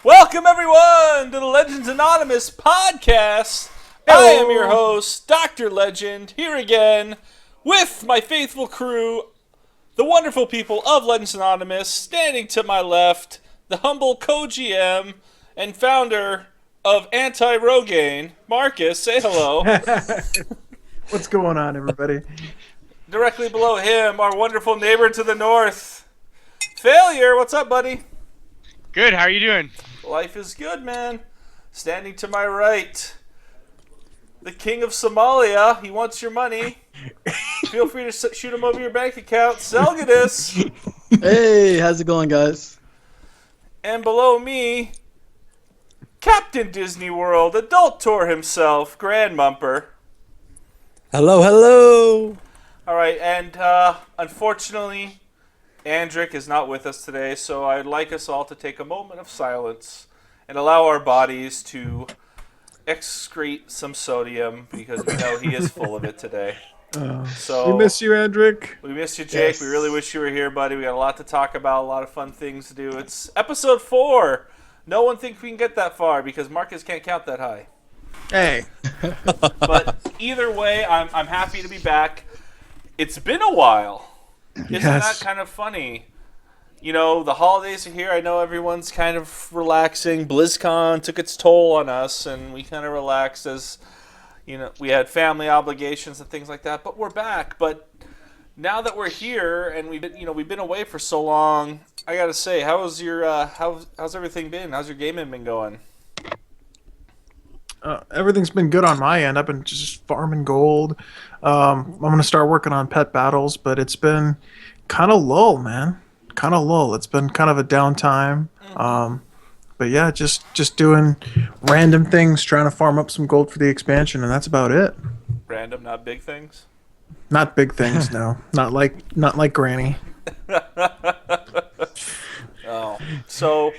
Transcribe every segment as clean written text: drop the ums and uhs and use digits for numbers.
Welcome, everyone, to the Legends Anonymous podcast. I am your host, Dr. Legend, here again with my faithful crew, the wonderful people of Legends Anonymous. Standing to my left, the humble co-GM and founder of Anti-Rogaine, Marcus. Say hello. What's going on, everybody? Directly below him, our wonderful neighbor to the north, Failure. What's up, buddy? Good, how are you doing? Life is good, man. Standing to my right, the king of Somalia. He wants your money. Feel free to shoot him over your bank account. Selgadis. Hey, how's it going, guys? And below me, Captain Disney World, adult tour himself, Grand Mumper. Hello, hello. All right, and unfortunately, Andric is not with us today, so I'd like us all to take a moment of silence and allow our bodies to excrete some sodium because we know he is full of it today. So We miss you, Andric. we miss you, Jake. Yes. We really wish you were here, buddy. We got a lot to talk about, a lot of fun things to do. It's episode 4. No one thinks we can get that far because Marcus can't count that high. Hey. But either way, I'm happy to be back. It's been a while. Isn't Yes. that kind of funny? You know, the holidays are here. I know everyone's kind of relaxing. BlizzCon took its toll on us, and we kind of relaxed as, you know, we had family obligations and things like that. But we're back. But now that we're here and we've been away for so long, I gotta say, how's everything been? How's your gaming been going? Everything's been good on my end. I've been just farming gold. I'm going to start working on pet battles, but it's been kind of lull, man. Kind of lull. It's been kind of a downtime. But yeah, just doing random things, trying to farm up some gold for the expansion, and that's about it. Random, not big things. Not big things, no. Not like Granny. Oh, so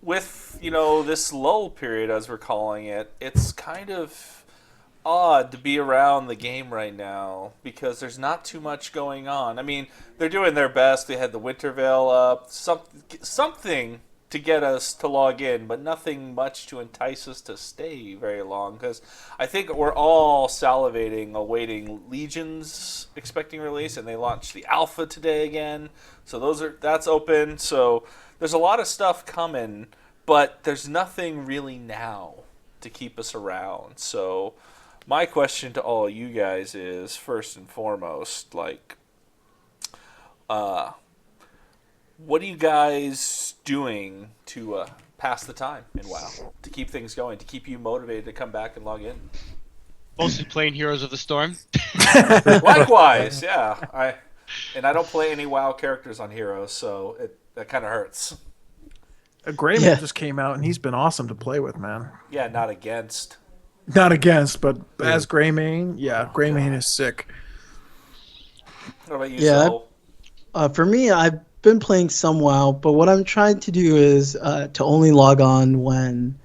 with this lull period, as we're calling it, it's kind of odd to be around the game right now because there's not too much going on. I mean, they're doing their best. They had the Winter Veil up, something to get us to log in, but nothing much to entice us to stay very long because I think we're all salivating, awaiting Legion's expecting release, and they launched the alpha today again. So that's open. So there's a lot of stuff coming, but there's nothing really now to keep us around. So my question to all you guys is, first and foremost, like, what are you guys doing to pass the time in WoW, to keep things going, to keep you motivated to come back and log in? Mostly playing Heroes of the Storm. Likewise, yeah. I don't play any WoW characters on Heroes, so that kind of hurts. Grayman just came out, and he's been awesome to play with, man. Yeah, not against. Not against, but as Greymane, yeah, Greymane is sick. What about you, Yeah. Sol? For me, I've been playing some WoW, but what I'm trying to do is to only log on when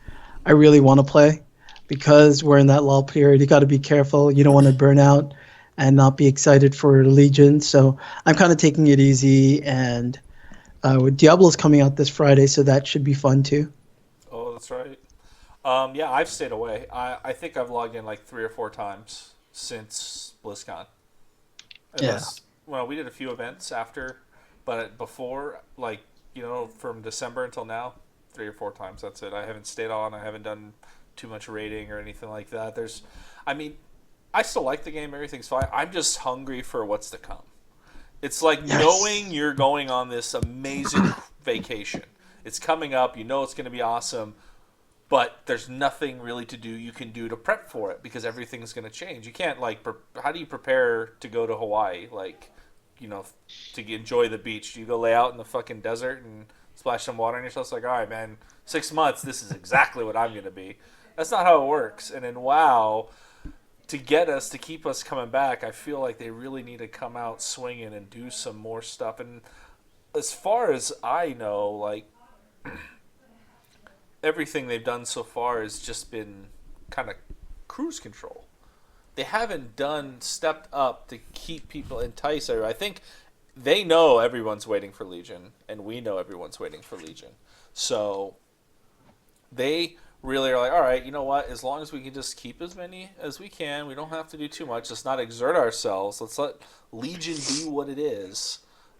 I really want to play, because we're in that lull period. You got to be careful. You don't want to burn out and not be excited for Legion. So I'm kind of taking it easy, and with Diablo's coming out this Friday, so that should be fun too. Oh, that's right. Yeah, I've stayed away. I think I've logged in like 3 or 4 times since BlizzCon. Well, we did a few events after, but before, like, from December until now, 3 or 4 times. That's it. I haven't stayed on. I haven't done too much raiding or anything like that. I still like the game. Everything's fine. I'm just hungry for what's to come. It's like knowing you're going on this amazing vacation. It's coming up. You know it's going to be awesome. But there's nothing really you can do to prep for it because everything's going to change. You can't, how do you prepare to go to Hawaii? To enjoy the beach? Do you go lay out in the fucking desert and splash some water on yourself? It's like, all right, man, 6 months, this is exactly what I'm going to be. That's not how it works. And in WoW, to keep us coming back, I feel like they really need to come out swinging and do some more stuff. And as far as I know, everything they've done so far has just been kind of cruise control. They haven't stepped up to keep people enticed. I think they know everyone's waiting for Legion, and we know everyone's waiting for Legion. So They really are like, all right, you know what? As long as we can just keep as many as we can, we don't have to do too much. Let's not exert ourselves. Let's let Legion be what it is,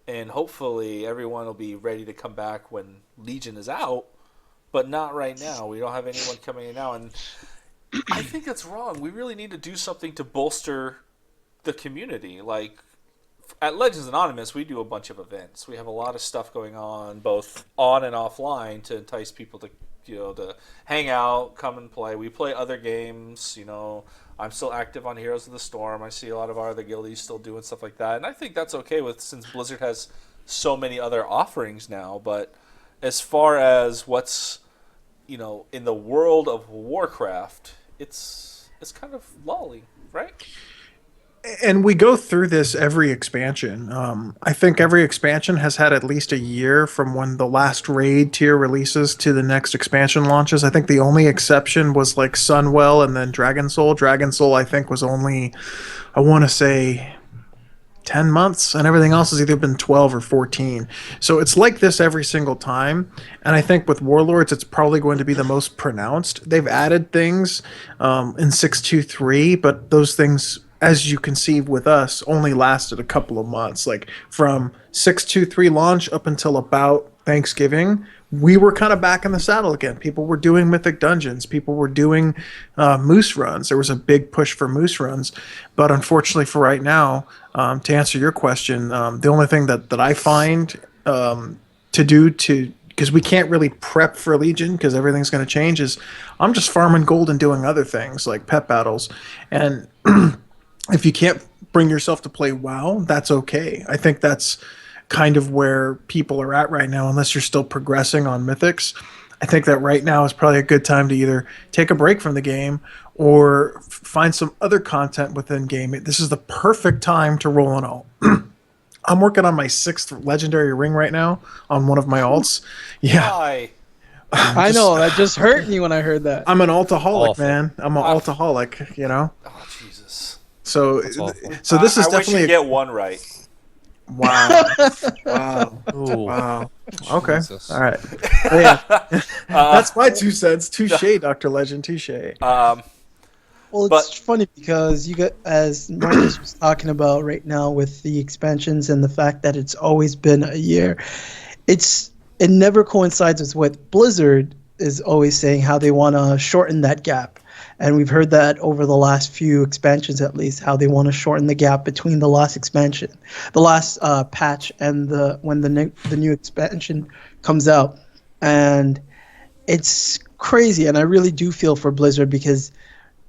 and hopefully everyone will be ready to come back when Legion is out. But not right now. We don't have anyone coming in now, and I think that's wrong. We really need to do something to bolster the community. Like at Legends Anonymous, we do a bunch of events. We have a lot of stuff going on, both on and offline, to entice people to to hang out, come and play. We play other games. I'm still active on Heroes of the Storm. I see a lot of our other guildies still doing stuff like that, and I think that's okay with since Blizzard has so many other offerings now. But as far as what's in the world of Warcraft, it's kind of lolly, right? And we go through this every expansion. I think every expansion has had at least a year from when the last raid tier releases to the next expansion launches. I think the only exception was like Sunwell and then Dragon Soul. Dragon Soul, I think, was only, I want to say, 10 months, and everything else has either been 12 or 14. So it's like this every single time. And I think with Warlords, it's probably going to be the most pronounced. They've added things in 623, but those things, as you can see with us, only lasted a couple of months. Like from 623 launch up until about Thanksgiving, we were kind of back in the saddle again. People were doing mythic dungeons. People were doing moose runs. There was a big push for moose runs. But unfortunately for right now, to answer your question, the only thing that I find to do because we can't really prep for Legion because everything's going to change, is I'm just farming gold and doing other things like pet battles. And if you can't bring yourself to play WoW, that's okay. I think that's kind of where people are at right now, unless you're still progressing on Mythics. I think that right now is probably a good time to either take a break from the game or find some other content within game. This is the perfect time to roll an alt. I'm working on my 6th legendary ring right now on one of my alts. Yeah. Why? I know that just hurt me when I heard that. I'm an altaholic, Awful. man. I'm an altaholic, Oh Jesus! So, That's awful. so this is I wish definitely you get one right. wow, wow, Ooh. wow. Okay, Jesus. all right. Yeah, that's my 2 cents. Touche, Dr. Legend. Touche. Well, it's funny because you got, as Marcus was talking about right now with the expansions and the fact that it's always been a year, it never coincides with what Blizzard is always saying, how they want to shorten that gap. And we've heard that over the last few expansions, at least, how they want to shorten the gap between the last expansion, the last patch, and when the new expansion comes out. And it's crazy, and I really do feel for Blizzard because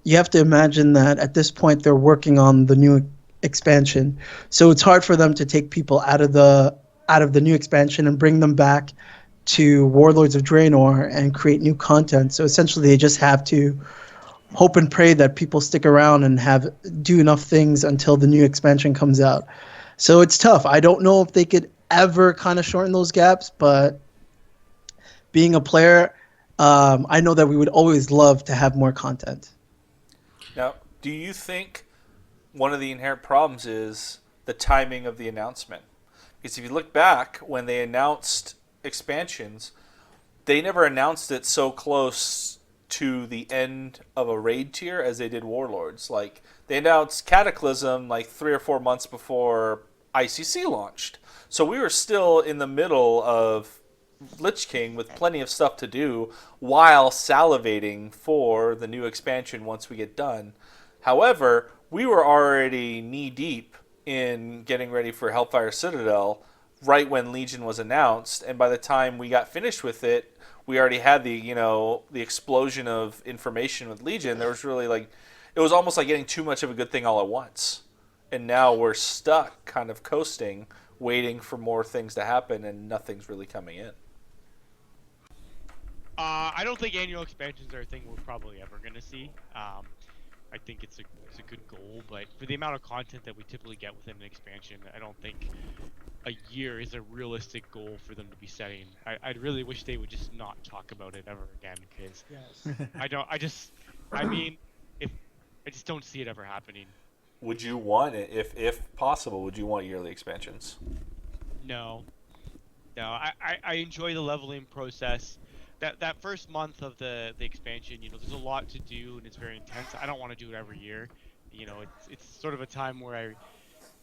you have to imagine that at this point they're working on the new expansion, so it's hard for them to take people out of the new expansion and bring them back to Warlords of Draenor and create new content. So essentially, they just have to hope and pray that people stick around and do enough things until the new expansion comes out. So it's tough. I don't know if they could ever kind of shorten those gaps, but being a player, I know that we would always love to have more content. Now, do you think one of the inherent problems is the timing of the announcement? Because if you look back, when they announced expansions, they never announced it so close to the end of a raid tier as they did Warlords. Like, they announced Cataclysm like 3 or 4 months before ICC launched. So we were still in the middle of Lich King with plenty of stuff to do while salivating for the new expansion once we get done. However, we were already knee deep in getting ready for Hellfire Citadel right when Legion was announced, and by the time we got finished with it, we already had the explosion of information with Legion. There was really it was almost like getting too much of a good thing all at once. And now we're stuck kind of coasting, waiting for more things to happen, and nothing's really coming in. I don't think annual expansions are a thing we're probably ever going to see. I think it's a good goal, but for the amount of content that we typically get within an expansion, I don't think a year is a realistic goal for them to be setting. I really wish they would just not talk about it ever again, because I just don't see it ever happening. Would you want it, if possible, would you want yearly expansions? No, I enjoy the leveling process. that first month of the expansion, there's a lot to do and it's very intense. I don't want to do it every year. It's sort of a time where I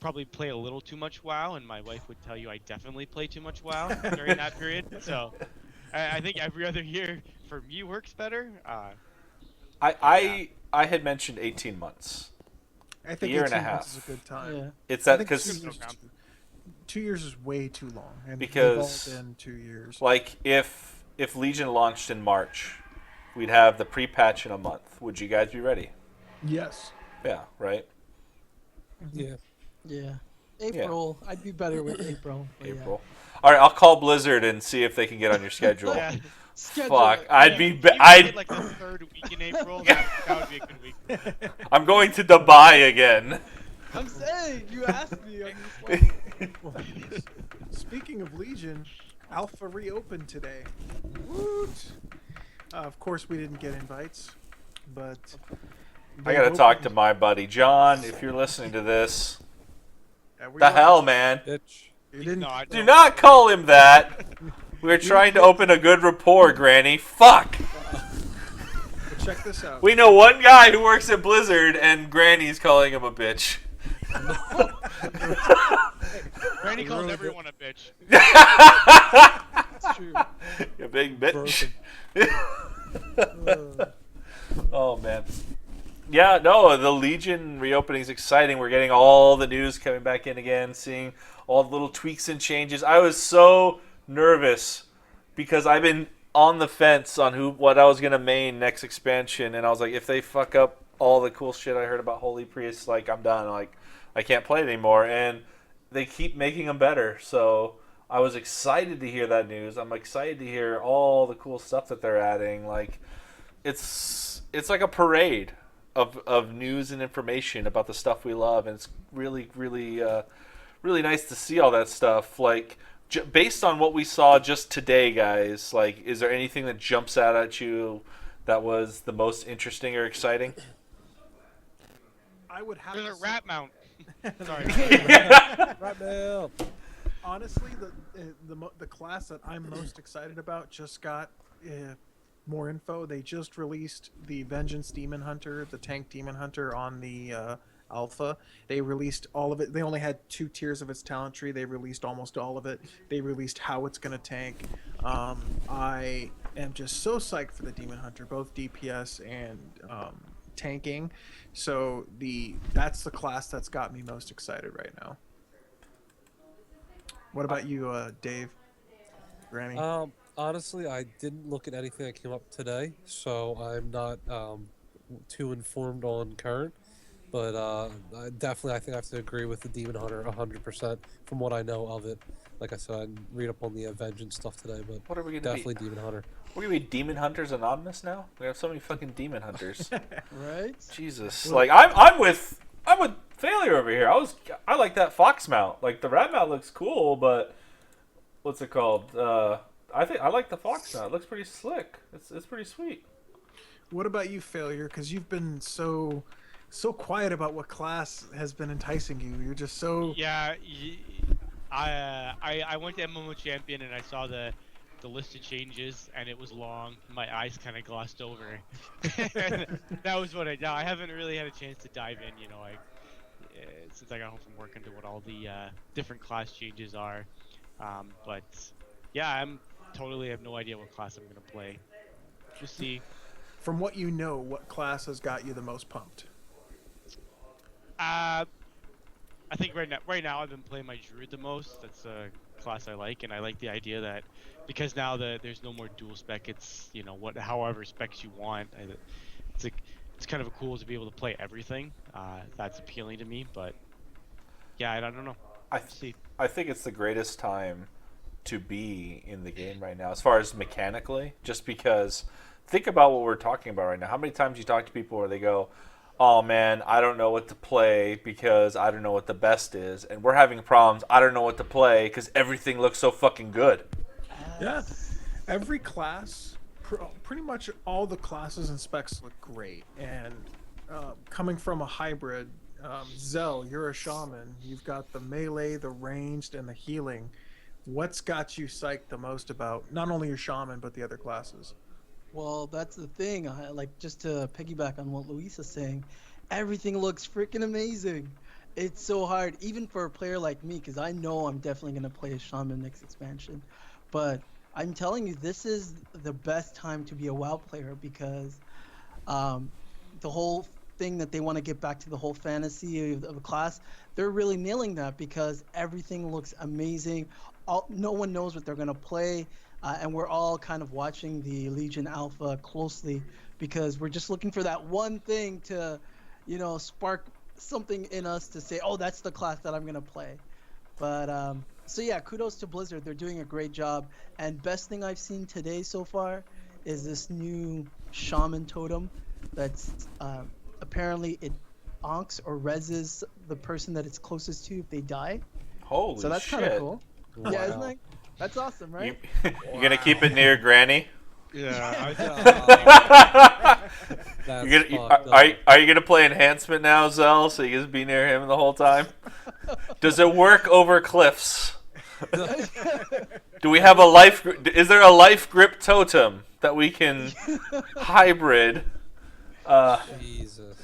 probably play a little too much WoW, and my wife would tell you I definitely play too much WoW during that period. So I think every other year for me works better. I Yeah. I had mentioned 18 months. I think Year and a 18 months half. is a good time. Yeah. It's I that think because 2 years is way too long, and Because- they've all been 2 years. like if Legion launched in March, we'd have the pre-patch in a month. Would you guys be ready? Yes. Yeah, right. Yeah. Yeah. April. I'd be better with April. but April. All right, I'll call Blizzard and see if they can get on your schedule. Yeah. Yeah. Schedule Fuck, it. I'd Yeah, be. if you I'd. did, like the third week in April. That would be a good week. I'm going to Dubai again. I'm saying you asked me. I'm just like, Well, speaking of Legion, Alpha reopened today. Woot! Of course, we didn't get invites, but I gotta talk to my buddy John. If you're listening to this, we the are- hell, man! Bitch. You didn't. Not, Do not call him that. We were trying to open a good rapport, Granny. Fuck. But check this out. We know one guy who works at Blizzard, and Granny's calling him a bitch. Granny calls Really everyone a bitch. it's true. You big bitch. Oh man. Yeah, no, the Legion reopening is exciting. We're getting all the news coming back in again, seeing all the little tweaks and changes. I was so nervous because I've been on the fence on what I was gonna main next expansion, and I was like, if they fuck up all the cool shit I heard about Holy Priest, like I'm done. Like I can't play it anymore, and they keep making them better. So I was excited to hear that news. I'm excited to hear all the cool stuff that they're adding. Like it's like a parade of news and information about the stuff we love, and it's really really nice to see all that stuff. Like based on what we saw just today, guys, like is there anything that jumps out at you that was the most interesting or exciting? I would have There's to a say- rat mount. Sorry. Right now. honestly, the class that I'm most excited about just got more info. They just released the Vengeance Demon Hunter, the Tank Demon Hunter on the alpha. They released all of it. They only had 2 tiers of its talent tree. They released almost all of it. They released how it's going to tank. I am just so psyched for the Demon Hunter, both DPS and tanking. So that's the class that's got me most excited right now. What about you, Dave? Granny? Honestly, I didn't look at anything that came up today, so I'm not too informed on current. But I think I have to agree with the Demon Hunter 100% from what I know of it. Like I said, I didn't read up on the Vengeance stuff today, but What are we gonna definitely be? Demon Hunter. We're gonna be Demon Hunters Anonymous now. We have so many fucking Demon Hunters. Right? Jesus, like I'm with Failure over here. I like that fox mount. Like the rat mount looks cool, but what's it called? I think I like the fox mount. It looks pretty slick. It's pretty sweet. What about you, Failure? Because you've been so quiet about what class has been enticing you. You're just so Yeah, I went to MMO Champion and I saw the list of changes and it was long. My eyes kind of glossed over. That was what I did. I haven't really had a chance to dive in. Since I got home from work into what all the different class changes are. But yeah, I'm totally have no idea what class I'm gonna play. We'll see. From what you know, what class has got you the most pumped? I think right now I've been playing my druid the most. That's a class I like, and I like the idea that because now there's no more dual spec. It's however specs you want. It's kind of cool to be able to play everything. That's appealing to me, but yeah, I don't know. See. I think it's the greatest time to be in the game right now, as far as mechanically. Just because, think about what we're talking about right now. How many times you talk to people where they go, "Oh man, I don't know what to play because I don't know what the best is," and we're having problems. I don't know what to play because everything looks so fucking good. Yeah. Every class, pretty much all the classes and specs look great. And coming from a hybrid, Zell, you're a shaman. You've got the melee, the ranged, and the healing. what's got you psyched the most about not only your shaman but the other classes? Well, that's the thing. Like just to piggyback on what Luis is saying, everything looks freaking amazing. It's so hard, even for a player like me, because I know I'm definitely gonna play a shaman next expansion. But I'm telling you, this is the best time to be a WoW player because um, the whole thing that they want to get back to the whole fantasy of a class, they're really nailing that because everything looks amazing. No one knows what they're going to play, and we're all kind of watching the Legion Alpha closely because we're just looking for that one thing to, spark something in us to say, oh, that's the class that I'm going to play. But so yeah, kudos to Blizzard. They're doing a great job. And best thing I've seen today so far is this new shaman totem that's apparently it onks or reses the person that it's closest to if they die. Holy So that's shit. kind of cool. Wow. Yeah, isn't that? That's awesome, right? You gonna keep it near Granny? Yeah. That's You're gonna, fucked up. are you gonna play enhancement now, Zell, so you can just be near him the whole time? Does it work over cliffs? Do we have a life? Is there a life grip totem that we can hybrid? Jesus.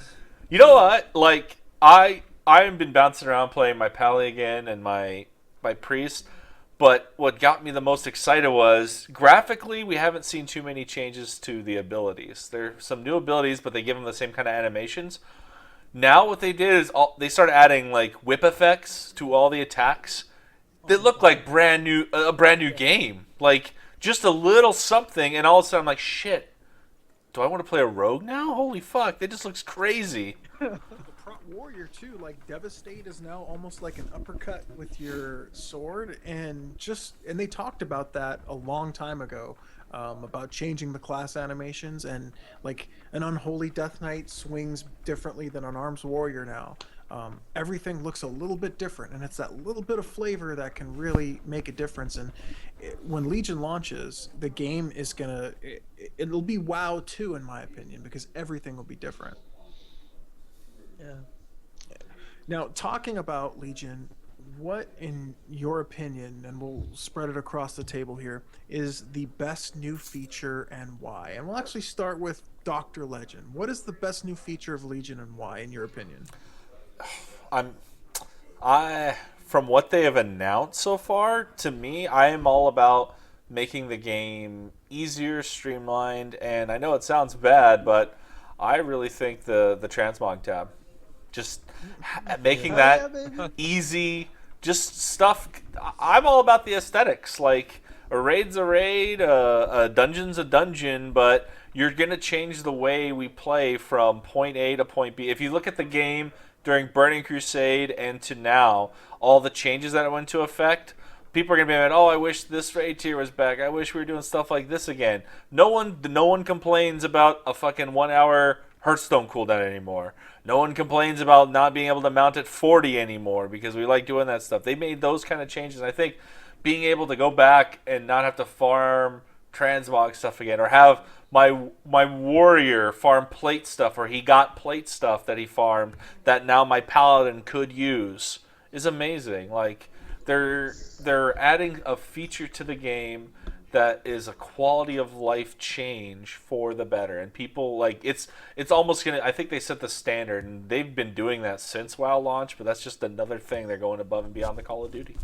You know what? Like I've been bouncing around playing my Pally again and my priest. But what got me the most excited was graphically we haven't seen too many changes to the abilities. There are some new abilities, but they give them the same kind of animations. Now what they did is they started adding like whip effects to all the attacks. They look like a brand new game. Like just a little something, and all of a sudden I'm like, shit. Do I want to play a rogue now? Holy fuck! That just looks crazy. Prot warrior too, like devastate is now almost like an uppercut with your sword, and they talked about that a long time ago, about changing the class animations, and like an unholy death knight swings differently than an arms warrior now. Everything looks a little bit different, and it's that little bit of flavor that can really make a difference. And when Legion launches, the game is it'll be WoW 2 in my opinion, because everything will be different. Yeah. Now, talking about Legion, what, in your opinion, and we'll spread it across the table here, is the best new feature and why? And we'll actually start with Dr. Legend. What is the best new feature of Legion and why, in your opinion? From what they have announced so far, to me, I am all about making the game easier, streamlined, and I know it sounds bad, but I really think the transmog tab, just making that easy, just stuff. I'm all about the aesthetics. Like a raid's a raid, a dungeon's a dungeon, but you're gonna change the way we play from point A to point B. If you look at the game during Burning Crusade and to now, all the changes that went into effect, people are gonna be like, "Oh, I wish this raid tier was back. I wish we were doing stuff like this again." No one complains about a fucking 1 hour Hearthstone cooldown anymore. No one complains about not being able to mount at 40 anymore because we like doing that stuff. They made those kind of changes. I think being able to go back and not have to farm transmog stuff again, or have my warrior farm plate stuff, or he got plate stuff that he farmed that now my paladin could use, is amazing. Like they're adding a feature to the game that is a quality of life change for the better, and people like it's almost gonna. I think they set the standard, and they've been doing that since WoW launch. But that's just another thing they're going above and beyond the Call of Duty.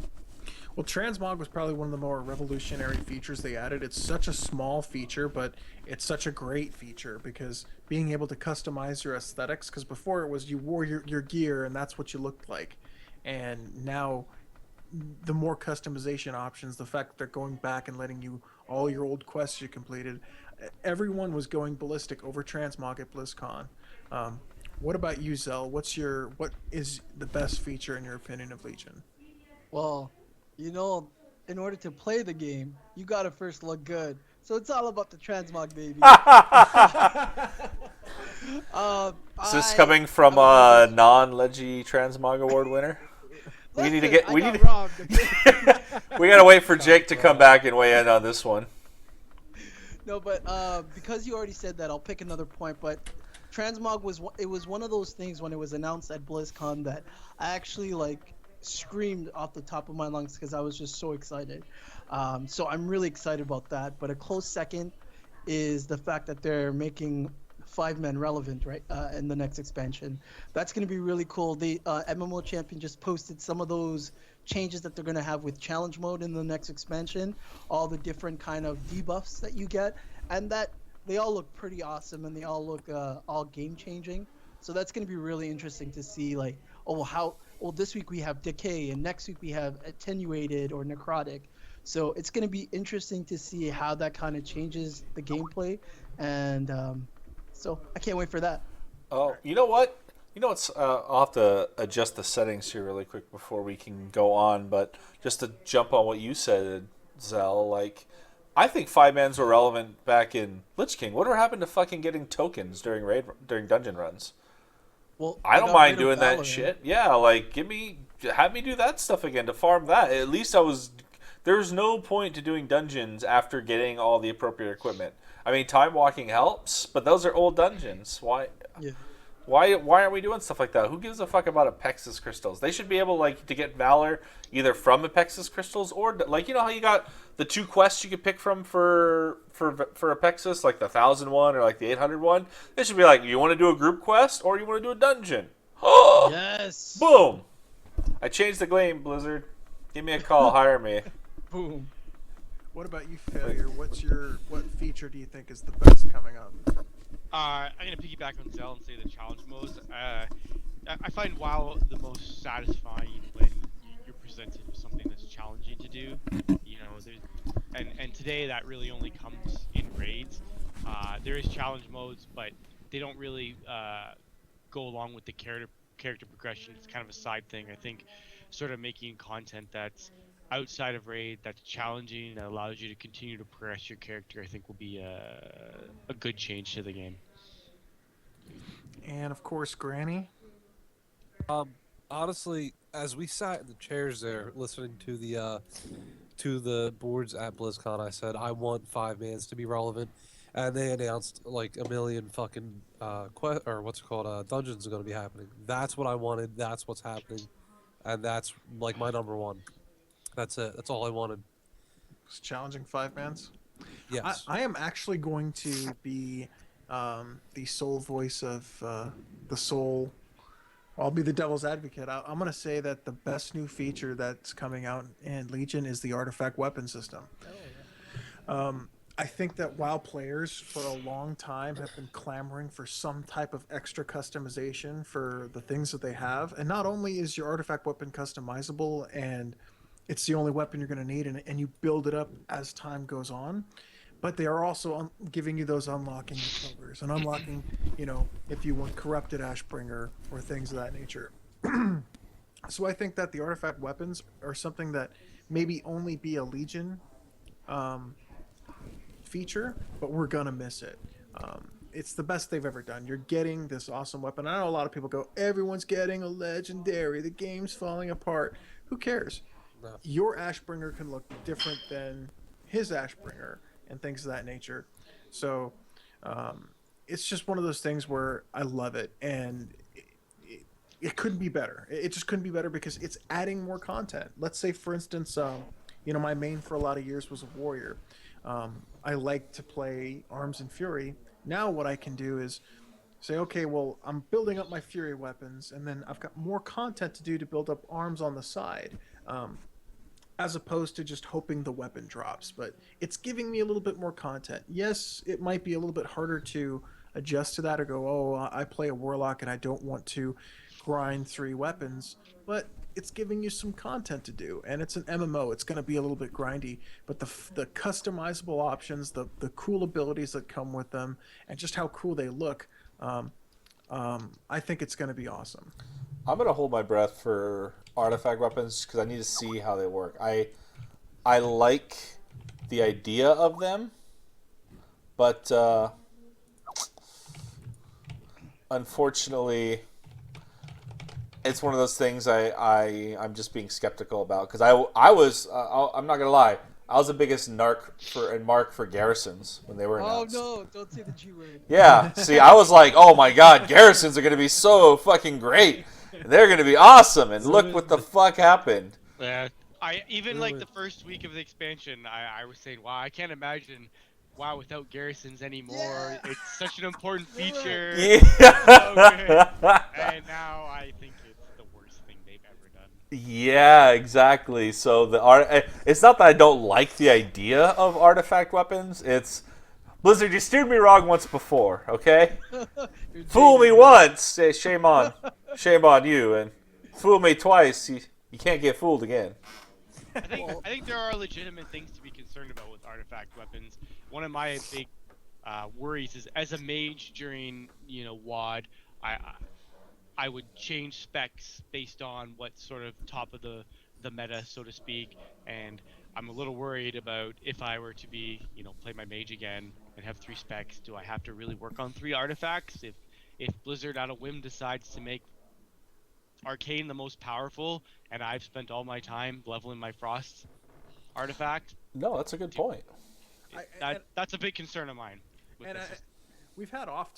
Well, transmog was probably one of the more revolutionary features they added. It's such a small feature, but it's such a great feature because being able to customize your aesthetics, because before it was you wore your gear and that's what you looked like, and now the more customization options, the fact that they're going back and letting you all your old quests you completed, everyone was going ballistic over transmog at BlizzCon. What about you, Zell? What is the best feature in your opinion of Legion? Well, in order to play the game, you gotta first look good. So it's all about the transmog, baby. Is this coming from a non-Leggy Transmog Award winner? We need to get. We need. Robbed, We gotta wait for Jake to come back and weigh in on this one. No, but because you already said that, I'll pick another point. But transmog was one of those things when it was announced at BlizzCon that I actually screamed off the top of my lungs because I was just so excited. So I'm really excited about that. But a close second is the fact that they're making 5 men relevant, right, in the next expansion. That's going to be really cool. The MMO Champion just posted some of those changes that they're going to have with challenge mode in the next expansion, all the different kind of debuffs that you get, and that they all look pretty awesome, and they all look all game changing. So that's going to be really interesting to see, like, oh, how, well, this week we have decay, and next week we have attenuated or necrotic. So it's going to be interesting to see how that kind of changes the gameplay, and so I can't wait for that. Oh, you know what? You know what's? I'll have to adjust the settings here really quick before we can go on. But just to jump on what you said, Zell, like, I think 5 mans were relevant back in Lich King. Whatever happened to fucking getting tokens during dungeon runs? Well, I they don't got mind rid of doing that Valorant. shit. Yeah, like have me do that stuff again to farm that. At least there's no point to doing dungeons after getting all the appropriate equipment. I mean, time walking helps, but those are old dungeons. Why? Yeah. Why aren't we doing stuff like that? Who gives a fuck about Apexis crystals? They should be able to get Valor either from Apexis crystals or like, you know how you got the 2 quests you could pick from for Apexis, like the 1,001 or like the 801. They should be like, you want to do a group quest or you want to do a dungeon? Yes. Boom! I changed the game, Blizzard. Give me a call, hire me. Boom. What about you, Failure? What feature do you think is the best coming up? I'm gonna piggyback on Zell and say the challenge modes. I find WoW the most satisfying when you're presented with something that's challenging to do. You know, and today that really only comes in raids. There is challenge modes, but they don't really go along with the character progression. It's kind of a side thing. I think sort of making content that's outside of raid, that's challenging, that allows you to continue to progress your character, I think will be a good change to the game. And of course, Granny. Honestly, as we sat in the chairs there listening to the boards at BlizzCon, I said I want 5 mans to be relevant, and they announced like a million fucking dungeons are going to be happening. That's what I wanted. That's what's happening, and that's like my number one. That's it. That's all I wanted. It's challenging 5 mans. Yes. I am actually going to be the sole voice of the soul. I'll be the devil's advocate. I'm going to say that the best new feature that's coming out in Legion is the artifact weapon system. I think that WoW players for a long time have been clamoring for some type of extra customization for the things that they have. And not only is your artifact weapon customizable and it's the only weapon you're going to need, and you build it up as time goes on, but they are also giving you those unlocking covers and unlocking, if you want corrupted Ashbringer or things of that nature. So I think that the artifact weapons are something that maybe only be a Legion feature, but we're gonna miss it. It's the best they've ever done. You're getting this awesome weapon. I know a lot of people go, everyone's getting a legendary, the game's falling apart. Who cares? No. Your Ashbringer can look different than his Ashbringer and things of that nature. So it's just one of those things where I love it, and it couldn't be better. It just couldn't be better because it's adding more content. Let's say, for instance, my main for a lot of years was a warrior. I like to play Arms and Fury. Now what I can do is say, okay, well, I'm building up my Fury weapons, and then I've got more content to do to build up arms on the side, as opposed to just hoping the weapon drops. But it's giving me a little bit more content. Yes, it might be a little bit harder to adjust to that or go, oh, I play a Warlock and I don't want to grind 3 weapons, but it's giving you some content to do, and it's an MMO. It's going to be a little bit grindy, but the customizable options, the cool abilities that come with them, and just how cool they look, I think it's going to be awesome. I'm gonna hold my breath for artifact weapons because I need to see how they work. I like the idea of them, but unfortunately, it's one of those things I'm just being skeptical about because I was I'm not gonna lie, I was the biggest mark for garrisons when they were announced. Oh no! Don't say the G word. Yeah, see, I was like, oh my god, garrisons are gonna be so fucking great. They're going to be awesome, and look Ruined. what the fuck happened. Yeah. I even like Really? the first week of the expansion, I was saying, wow, I can't imagine WoW without garrisons anymore. Yeah. It's such an important feature. Yeah. And now I think it's the worst thing they've ever done. Yeah, exactly. So it's not that I don't like the idea of artifact weapons. It's Blizzard, you steered me wrong once before, okay? You're Fool me jaded. once, shame on you, and fool me twice, you can't get fooled again. I think there are legitimate things to be concerned about with artifact weapons. One of my big worries is, as a mage during WoD, I I would change specs based on what's sort of top of the meta, so to speak. And I'm a little worried about if I were to be play my mage again and have 3 specs, do I have to really work on 3 artifacts? If Blizzard out of whim decides to make Arcane the most powerful, and I've spent all my time leveling my Frost artifact, No, that's a good point. that's a big concern of mine. With And this system. we've had off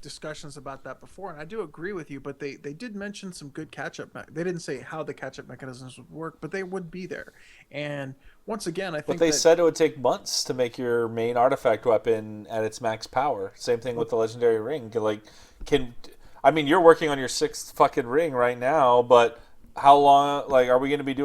discussions about that before, and I do agree with you. But they did mention some good catch up. They didn't say how the catch up mechanisms would work, but they would be there. And once again, I think But they that, said it would take months to make your main artifact weapon at its max power. Same thing with the legendary ring. You're working on your 6th fucking ring right now, but how long? Like, are we going to be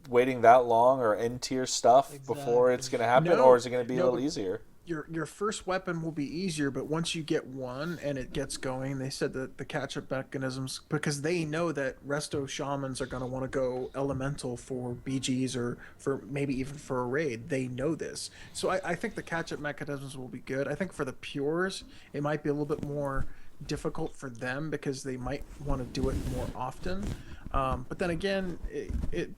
waiting that long or end tier stuff before it's going to happen, No. or is it going to be a No, little but- easier? your first weapon will be easier, but once you get one and it gets going, they said that the catch up mechanisms, because they know that resto shamans are going to want to go elemental for BGs or for maybe even for a raid. They know this, so I think the catch up mechanisms will be good. I think for the pures, it might be a little bit more difficult for them because they might want to do it more often. But then again, it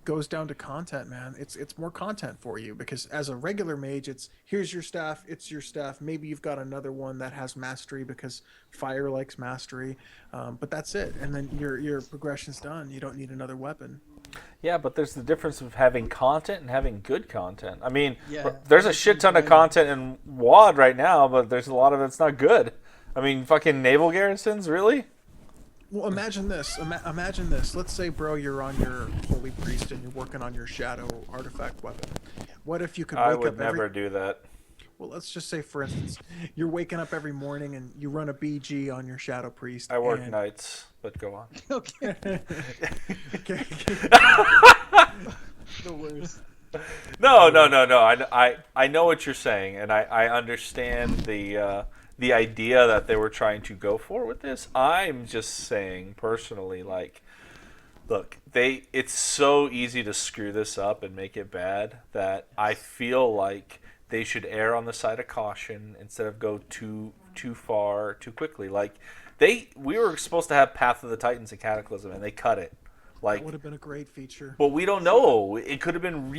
goes down to content, man. It's more content for you, because as a regular mage, it's here's your staff, it's your staff. Maybe you've got another one that has mastery because fire likes mastery, but that's it. And then your progression's done. You don't need another weapon. Yeah, but there's the difference of having content and having good content. I mean, Yeah. there's a shit ton of content in WoD right now, but there's a lot of it's not good. I mean, fucking naval garrisons, really? Well, imagine this. Imagine this. Let's say, bro, you're on your holy priest and you're working on your shadow artifact weapon. What if you could wake I up would never do that. Well, let's just say, for instance, you're waking up every morning and you run a BG on your shadow priest. I work and... nights, but go on. Okay. Okay. The worst. No. I know what you're saying, and I understand the idea that they were trying to go for with this. I'm just saying personally, like, look, it's so easy to screw this up and make it bad that I feel like they should err on the side of caution instead of go too far too quickly. Like, we were supposed to have Path of the Titans and Cataclysm, and they cut it. Like, That would have been a great feature. but we don't know. It could have been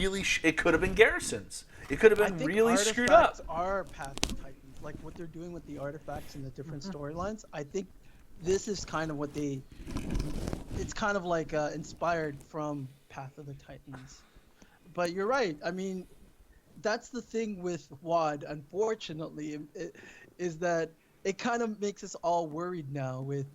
it could have been garrisons. It could have I been think really screwed up. artifacts are Path of Titans. Like what they're doing with the artifacts and the different storylines. I think this is kind of what it's kind of like inspired from Path of the Titans. But you're right. I mean, that's the thing with WoD, unfortunately, is that it kind of makes us all worried now. With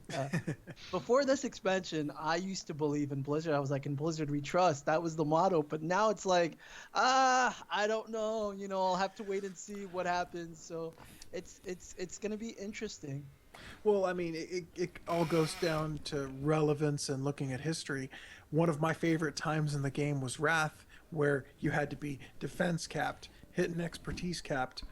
before this expansion, I used to believe in Blizzard. I was like, in Blizzard we trust. That was the motto. But now it's like, I don't know. I'll have to wait and see what happens. So it's gonna be interesting. Well, I mean, it all goes down to relevance and looking at history. One of my favorite times in the game was Wrath, where you had to be defense capped, hit and expertise capped,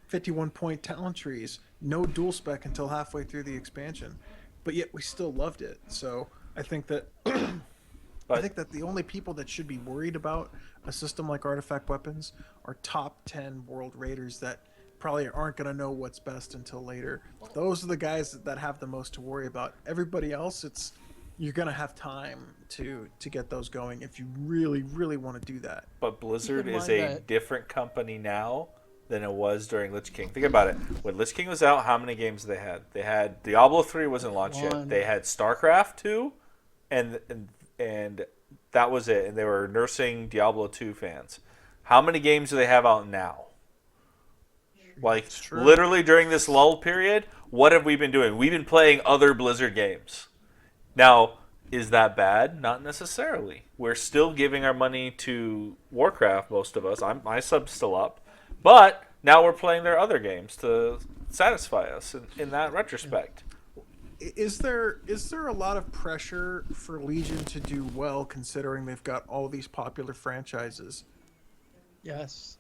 51 point talent trees, no dual spec until halfway through the expansion, but yet we still loved it. So I think that the only people that should be worried about a system like artifact weapons are top 10 world raiders that probably aren't going to know what's best until later. Those are the guys that have the most to worry about. Everybody else, you're going to have time to get those going if you really, really want to do that. But Blizzard Keep in is mind a that- different company now than it was during Lich King. Think about it. When Lich King was out, how many games they had? They had Diablo 3 wasn't launched yet. One. They had StarCraft 2, and that was it. And they were nursing Diablo 2 fans. How many games do they have out now? Like, true. literally during this lull period, What have we been doing? We've been playing other Blizzard games. Now, is that bad? Not necessarily. We're still giving our money to Warcraft, most of us. My sub's still up. But now we're playing their other games to satisfy us in that retrospect. Is there a lot of pressure for Legion to do well, considering they've got all these popular franchises? Yes,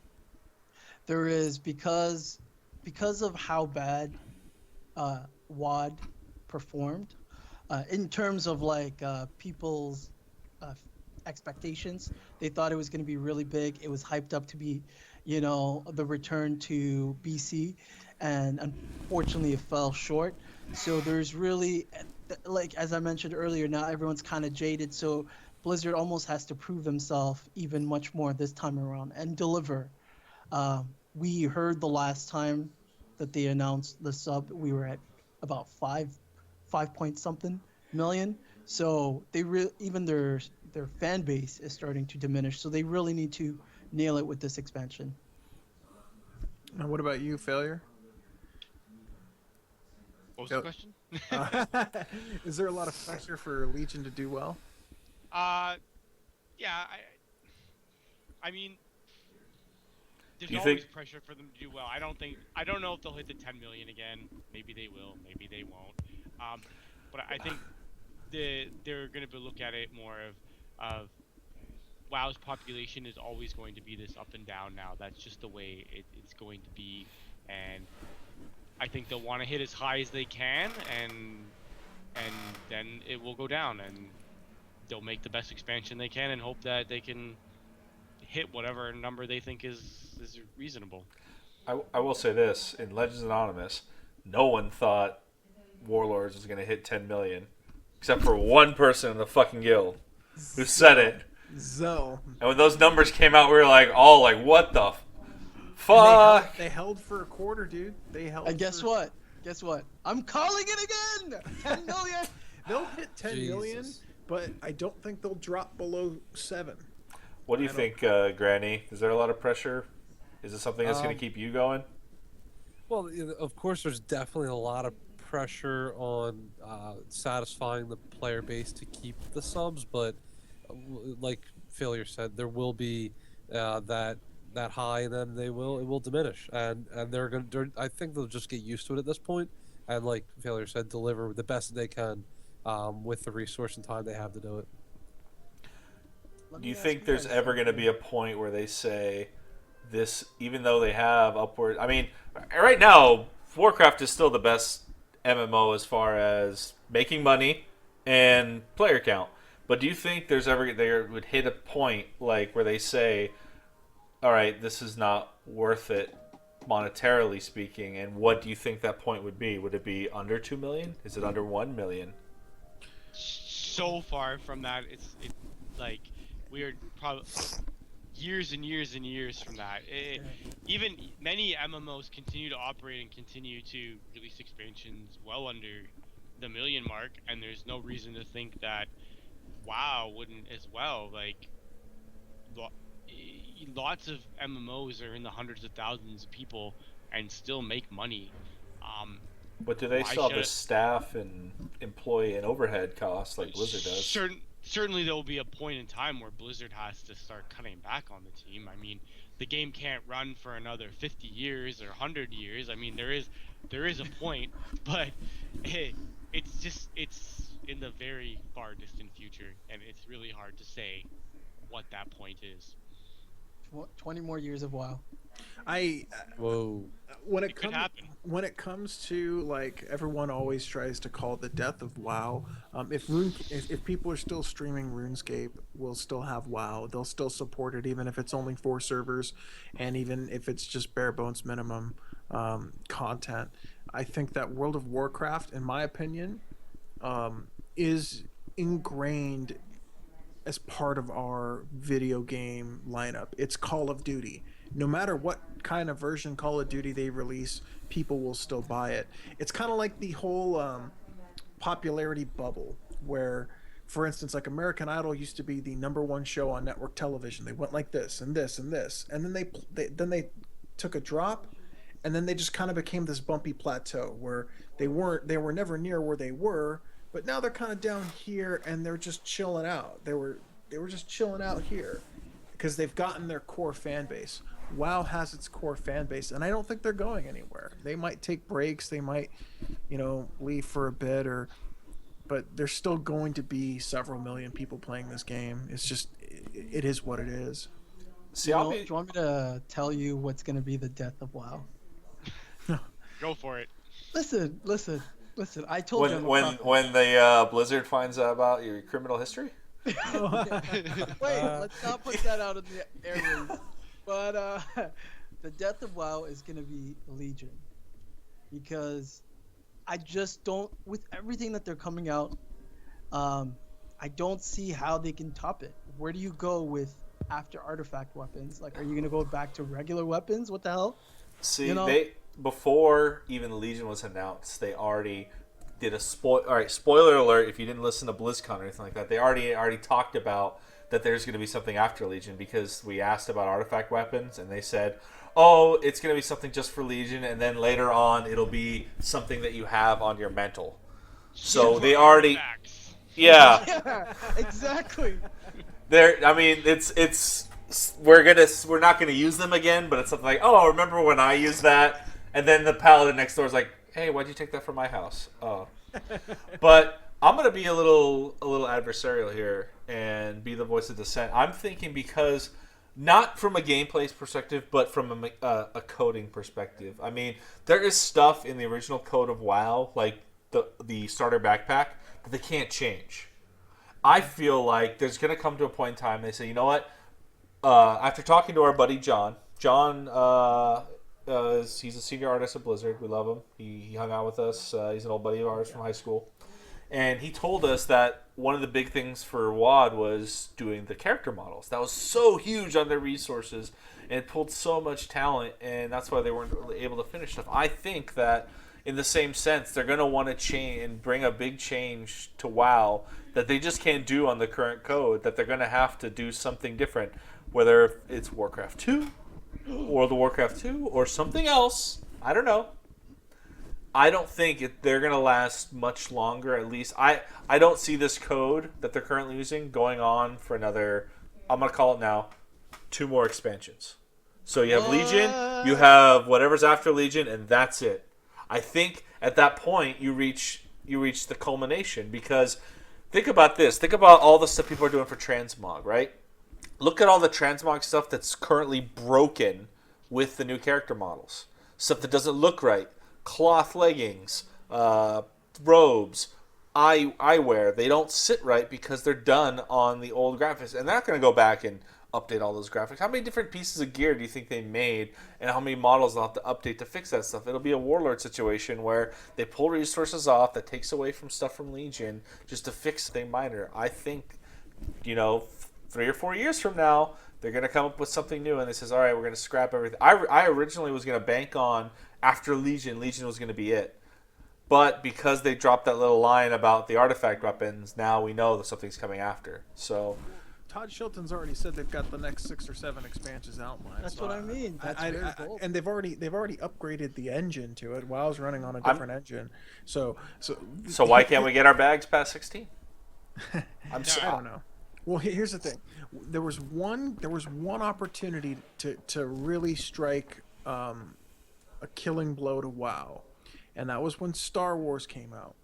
there is, because of how bad WAD performed in terms of like people's uh, expectations. They thought it was going to be really big. It was hyped up to be, the return to BC, and unfortunately, it fell short. So there's really, like as I mentioned earlier, now everyone's kind of jaded. So Blizzard almost has to prove themselves even much more this time around and deliver. We heard the last time that they announced the sub, we were at about 5 point something million. So even their fan base is starting to diminish. So they really need to nail it with this expansion. Now, what about you, Failure? What was the question? Is there a lot of pressure for Legion to do well? Yeah. I mean, there's Do you always think- pressure for them to do well. I don't know if they'll hit the 10 million again. Maybe they will. Maybe they won't. But I think they're going to look at it more of WoW's population is always going to be this up and down now. That's just the way it's going to be, and I think they'll want to hit as high as they can, and then it will go down, and they'll make the best expansion they can and hope that they can hit whatever number they think is reasonable. I will say this: in Legends Anonymous, no one thought Warlords was going to hit 10 million, except for one person in the fucking guild who said it. Zo. And when those numbers came out, we were like, all like, what the fuck? They held for a quarter, dude. They held. And guess what? Guess what? I'm calling it again. 10 million. They'll hit 10 million, Jesus. but I don't think they'll drop below 7. What do you think, Granny? Is there a lot of pressure? Is it something that's going to keep you going? Well, of course, there's definitely a lot of pressure on satisfying the player base to keep the subs, but like Failure said, there will be that high, and then it will diminish, and I think they'll just get used to it at this point, and like Failure said, deliver the best they can with the resource and time they have to do it. Do you think there's ever going to be a point where they say this, even though they have upward? I mean, right now, Warcraft is still the best MMO as far as making money and player count. But do you think they would hit a point like where they say, all right, this is not worth it monetarily speaking, and what do you think that point would be? Would it be under 2 million? Is it under 1 million? So far from that, it's like we are probably years and years and years from that. Even many MMOs continue to operate and continue to release expansions well under the million mark, and there's no reason to think that WoW wouldn't as well. Like, lots of MMOs are in the hundreds of thousands of people and still make money. But do they Why still have should the it- staff and employee and overhead costs like Blizzard does? Certainly there will be a point in time where Blizzard has to start cutting back on the team. I mean, the game can't run for another 50 years or 100 years. I mean, there is a point, but it's in the very far distant future, and it's really hard to say what that point is. 20 more years of WoW. Whoa. When It could happen. when it comes to, like, everyone always tries to call it the death of WoW. If people are still streaming RuneScape, we'll still have WoW. They'll still support it, even if it's only 4 servers, and even if it's just bare bones minimum content. I think that World of Warcraft, in my opinion, is ingrained as part of our video game lineup. It's Call of Duty. No matter what kind of version Call of Duty they release, people will still buy it. It's kind of like the whole popularity bubble where, for instance, like American Idol used to be the #1 show on network television. They went like this and this and this, and then they took a drop, and then they just kind of became this bumpy plateau where they were never near where they were, but now they're kind of down here and they're just chilling out. They were just chilling out here because they've gotten their core fan base. WoW has its core fan base, and I don't think they're going anywhere. They might take breaks, they might, leave for a bit, but there's still going to be several million people playing this game. It's just, it is what it is. See, Do you want me to tell you what's going to be the death of WoW? Go for it. Listen. I told you. When the Blizzard finds out about your criminal history. Wait, let's not put that out in the airways. But the death of WoW is going to be Legion, because I just don't, with everything that they're coming out, I don't see how they can top it. Where do you go with after artifact weapons? Like, are you going to go back to regular weapons? What the hell? See, they before even Legion was announced, they already did a spoiler alert. If you didn't listen to BlizzCon or anything like that, they already talked about that there's going to be something after Legion, because we asked about artifact weapons and they said, oh, it's going to be something just for Legion, and then later on it'll be something that you have on your mantle. So they already, Yeah, exactly. I mean, we're not gonna use them again, but it's something like, oh, remember when I used that? And then the paladin next door is like, hey, why'd you take that from my house? Oh, but I'm gonna be a little adversarial here and be the voice of dissent. I'm thinking, because not from a gameplay perspective, but from a coding perspective. I mean, there is stuff in the original code of WoW, like the starter backpack, that they can't change. I feel like there's going to come to a point in time they say, you know what? After talking to our buddy John, he's a senior artist at Blizzard. We love him. He hung out with us. He's an old buddy of ours from high school. And he told us that one of the big things for WoD was doing the character models. That was so huge on their resources, and it pulled so much talent, and that's why they weren't able to finish stuff. I think that in the same sense, they're going to want to change and bring a big change to WoW that they just can't do on the current code, that they're going to have to do something different, whether it's Warcraft 2, World of Warcraft 2, or something else. I don't know. I don't think they're going to last much longer, at least. I don't see this code that they're currently using going on for another, I'm going to call it now, 2 more expansions. So you have Legion, you have whatever's after Legion, and that's it. I think at that point you reach the culmination, because think about this. Think about all the stuff people are doing for transmog, right? Look at all the transmog stuff that's currently broken with the new character models. Stuff that doesn't look right. Cloth leggings, robes, eyewear. They don't sit right because they're done on the old graphics. And they're not going to go back and update all those graphics. How many different pieces of gear do you think they made, and how many models they'll have to update to fix that stuff? It'll be a Warlord situation where they pull resources off that takes away from stuff from Legion just to fix something minor. I think, 3 or 4 years from now, they're going to come up with something new, and they says, all right, we're going to scrap everything. I originally was going to bank on, after Legion was going to be it. But because they dropped that little line about the artifact weapons, now we know that something's coming after. So Todd Shilton's already said they've got the next 6 or 7 expansions outlined. That's what I mean. That's very cool. And they've already upgraded the engine to it. WoW's running on a different engine. So why can't we get our bags past 16? I don't know. Well, here's the thing. There was one opportunity to really strike a killing blow to WoW, and that was when Star Wars came out.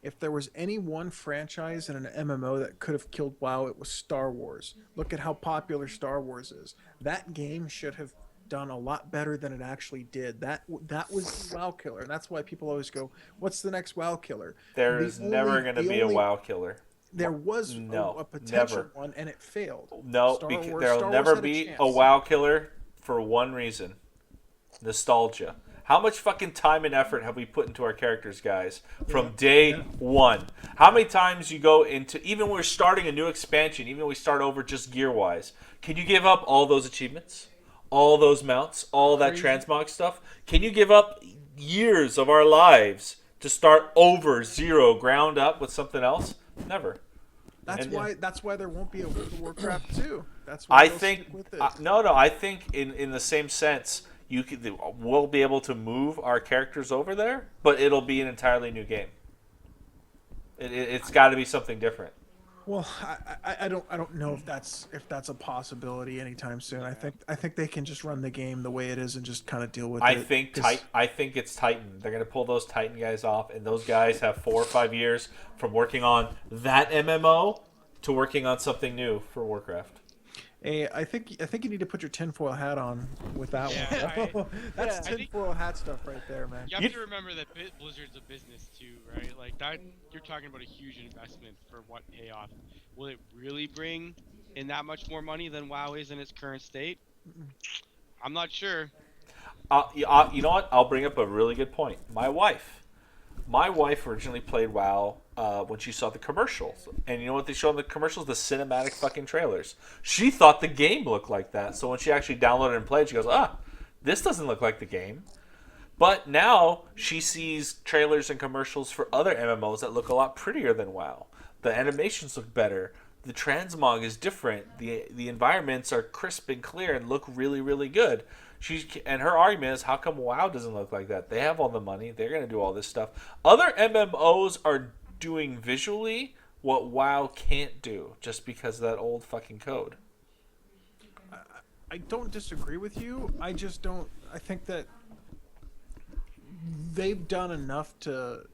If there was any one franchise in an MMO that could have killed WoW, it was Star Wars. Look at how popular Star Wars is. That game should have done a lot better than it actually did. That was the WoW killer, and that's why people always go, "What's the next WoW killer?" There is never going to be a WoW killer. There was a potential one, and it failed. No, there'll never be a WoW killer for one reason: nostalgia. How much fucking time and effort have we put into our characters, guys, from day one? How many times you go into, even when we're starting a new expansion, even when we start over just gear-wise, can you give up all those achievements, all those mounts, all that transmog stuff? Can you give up years of our lives to start over, zero, ground up with something else? Never. That's why there won't be a World of Warcraft 2. That's why I think stick with it. I think in the same sense, we'll be able to move our characters over there, but it'll be an entirely new game. It's got to be something different. Well, I don't know if that's a possibility anytime soon. I think they can just run the game the way it is and just kind of deal with I it. think it's Titan. They're gonna pull those Titan guys off, and those guys have 4 or 5 years from working on that MMO to working on something new for Warcraft. Hey, I think you need to put your tinfoil hat on with that one. That's tinfoil hat stuff right there, man. You have to remember that Blizzard's a business too, right? Like that, you're talking about a huge investment for what payoff. Will it really bring in that much more money than WoW is in its current state? I'm not sure. You know what? I'll bring up a really good point. My wife originally played WoW when she saw the commercials. And you know what they show in the commercials? The cinematic fucking trailers. She thought the game looked like that. So when she actually downloaded and played, she goes, this doesn't look like the game. But now she sees trailers and commercials for other MMOs that look a lot prettier than WoW. The animations look better. The transmog is different. The environments are crisp and clear and look really, really good. And her argument is, how come WoW doesn't look like that? They have all the money. They're going to do all this stuff. Other MMOs are doing visually what WoW can't do just because of that old fucking code. I don't disagree with you. I just don't. I think that they've done enough to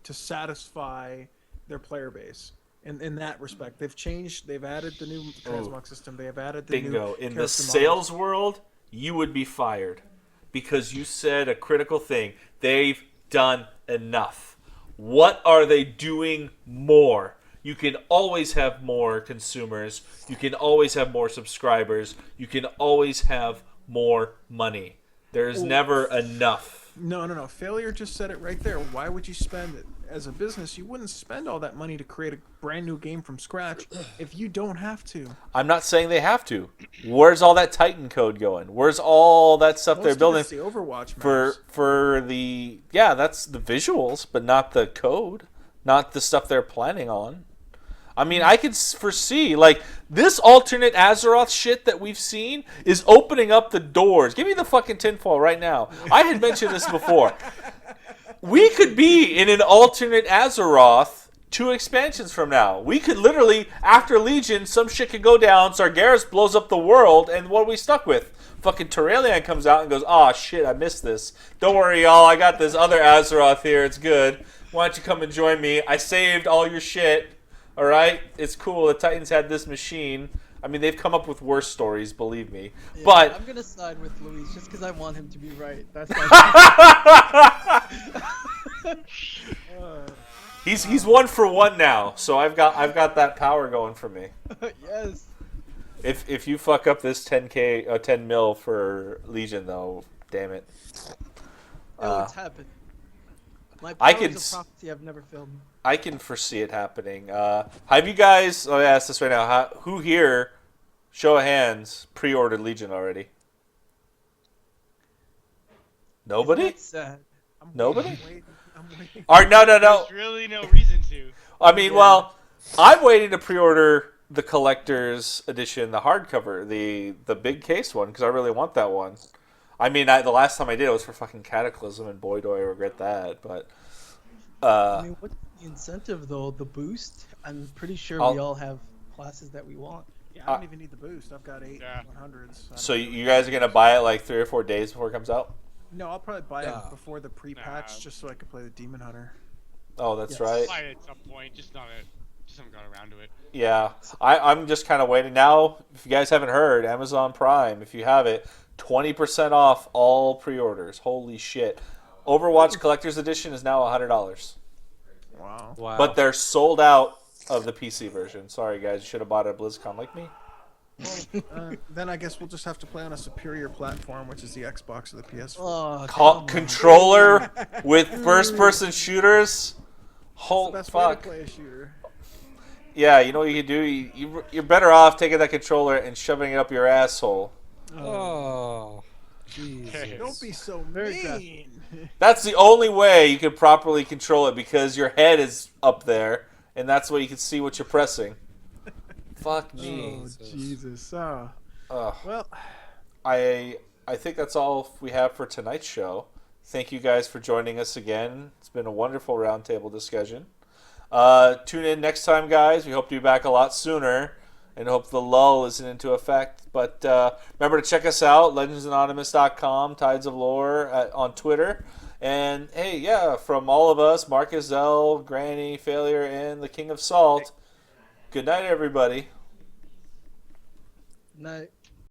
satisfy their player base. In that respect, they've changed. They've added the new transmog system. They have added the Bingo. new In the character sales models. world, you would be fired because you said a critical thing. They've done enough. What are they doing more? You can always have more consumers. You can always have more subscribers. You can always have more money. There's never enough. No. Failure just said it right there. Why would you spend it? As a business, you wouldn't spend all that money to create a brand new game from scratch if you don't have to. I'm not saying they have to. Where's all that Titan code going? Where's all that stuff they're building Most of it's the Overwatch maps. for the that's the visuals, but not the code, not the stuff they're planning on. I mean, I could foresee, like, this alternate Azeroth shit that we've seen is opening up the doors. Give me the fucking tinfoil right now. I had mentioned this before. We could be in an alternate Azeroth 2 expansions from now. We could literally, after Legion, some shit could go down, Sargeras blows up the world, and what are we stuck with? Fucking Turelion comes out and goes, shit, I missed this. Don't worry, y'all, I got this other Azeroth here, it's good. Why don't you come and join me? I saved all your shit. Alright? It's cool, the Titans had this machine. I mean, they've come up with worse stories, believe me. Yeah, But I'm gonna side with Luis just because I want him to be right. That's he's 1 for 1 now, so I've got that power going for me. yes. If you fuck up this 10 mil for Legion though, damn it. Oh, it's happened. My I powers can of prophecy have never failed me. I can foresee it happening. Have you guys? Let me ask this right now. Who here, show of hands, pre-ordered Legion already? Nobody. Isn't that sad? Nobody. I'm waiting. Or no. There's really no reason to. I mean, well, I'm waiting to pre-order the collector's edition, the hardcover, the big case one, because I really want that one. I mean, the last time I did it was for fucking Cataclysm, and boy, do I regret that. But I mean, what's the incentive though? The boost? I'm pretty sure we all have classes that we want. Yeah, I don't even need the boost. I've got 8 Yeah. 100s. so you guys are gonna buy it like 3 or 4 days before it comes out? No, I'll probably buy Yeah. it before the pre-patch Nah. just so I can play the Demon Hunter. Oh, that's Yes. right. Buy it at some point, just haven't got around to it. Yeah, I'm just kind of waiting. Now, if you guys haven't heard, Amazon Prime, if you have it, 20% off all pre-orders. Holy shit. Overwatch Collector's Edition is now $100. Wow. Wow. But they're sold out of the PC version. Sorry, guys. You should have bought it at BlizzCon like me. Then I guess we'll just have to play on a superior platform, which is the Xbox or the PS4. Oh, come on. Controller with first-person shooters? It's the Holy best way to fuck. play a shooter. Yeah, you know what you can do? You're better off taking that controller and shoving it up your asshole. Oh, Jesus. Don't be so Very mean. That's the only way you can properly control it, because your head is up there, and that's where you can see what you're pressing. Fuck me. Oh, Jesus. Oh. Ugh. Well, I I think that's all we have for tonight's show. Thank you guys for joining us again. It's been a wonderful roundtable discussion. Tune in next time, guys. We hope to be back a lot sooner and hope the lull isn't into effect. But remember to check us out, legendsanonymous.com, Tides of Lore on Twitter. And, hey, yeah, from all of us, Marcus L, Granny, Failure, and the King of Salt, good night, everybody. Night.